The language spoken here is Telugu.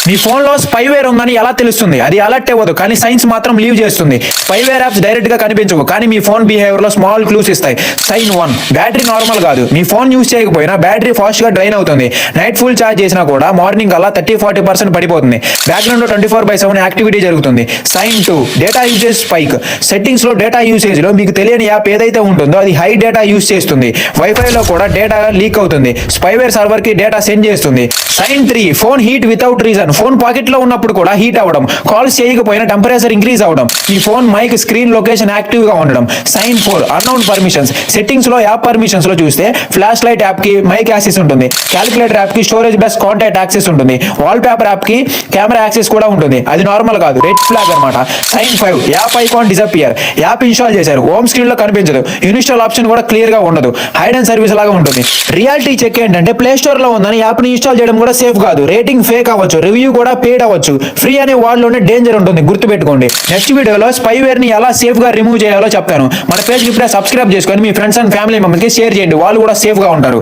మీ ఫోన్ లో స్పైవేర్ ఉందని ఎలా తెలుస్తుంది? అది అలర్ట్ ఇవ్వదు, కానీ సైన్స్ మాత్రం లీవ్ చేస్తుంది. స్పైవేర్ యాప్స్ డైరెక్ట్ గా కనిపించవు, కానీ మీ ఫోన్ బిహేవియర్ లో స్మాల్ క్లూస్ ఇస్తాయి. సైన్ 1, బ్యాటరీ నార్మల్ కాదు. మీ ఫోన్ యూజ్ చేయకపోయినా బ్యాటరీ ఫాస్ట్ గా డ్రైన్ అవుతుంది. నైట్ ఫుల్ ఛార్జ్ చేసినా కూడా మార్నింగ్ అలా 30-40% పడిపోతుంది. బ్యాక్గ్రౌండ్ లో 24/7 యాక్టివిటీ జరుగుతుంది. Sign 2, data usage spike. Settings లో డేటా యూసేజ్ లో మీకు తెలియని యాప్ ఏదైతే ఉంటుందో అది హై డేటా యూజ్ చేస్తుంది. వైఫై లో కూడా డేటా లీక్ అవుతుంది. స్పైవేర్ సర్వర్ కి డేటా సెండ్ చేస్తుంది. Sign 3, phone heat without reason. Phone pocket లో ఉన్నప్పుడు కూడా హీట్ అవ్వడం, కాల్స్ చేయకపోయినా టెంపరేచర్ ఇంక్రీజ్ అవ్వడం, మీ phone mic screen location active గా ఉండడం. Sign 4, unknown permissions. సెట్టింగ్స్ లో యాప్ పర్మిషన్స్ లో చూస్తే ఫ్లాష్ లైట్ యాప్ కి మైక్ యాక్సెస్ ఉంటుంది. క్యాలిక్యులేటర్ యాప్ కి స్టోరేజ్ బెస్ట్ కాంటాక్ట్ యాక్సెస్ ఉంటుంది. వాల్ పేపర్ యాప్ కి కెమెరా యాక్సెస్ కూడా ఉంటుంది. అది నార్మల్ కాదు, రెడ్ ఫ్లాగ్ అన్నమాట. Sign 5, app icon disappear. App install చేశారు, హోమ్ స్క్రీన్ లో కనిపించదు. ఇన్స్టాల్ ఆప్షన్ కూడా క్లియర్ గా ఉండదు, హైడ్ అండ్ సర్వీస్ లాగా ఉంటుంది. రియాలిటీ చెక్ ఏంటంటే ప్లే స్టోర్ లో ఉందని యాప్ ని ఇన్స్టాల్ చేయడం కూడా సేఫ్ కాదు. రేటింగ్ ఫేక్ అవ్వచ్చు, రివ్యూ కూడా పేడ్ అవ్వచ్చు. ఫ్రీ అనే వార్డులోనే డేంజర్ ఉంటుంది, గుర్తుపెట్టుకోండి. నెక్స్ట్ వీడియోలో స్పైవేర్ ని ఎలా సేఫ్ గా రిమూవ్ చేయాలో చెప్తాను. మన పేజ్ ఇప్పుడే సబ్స్క్రైబ్ చేసుకొని మీ ఫ్రెండ్స్ అండ్ ఫ్యామిలీ మెంబర్స్ కి షేర్ చేయండి, వాళ్ళు కూడా సేఫ్ గా ఉంటారు.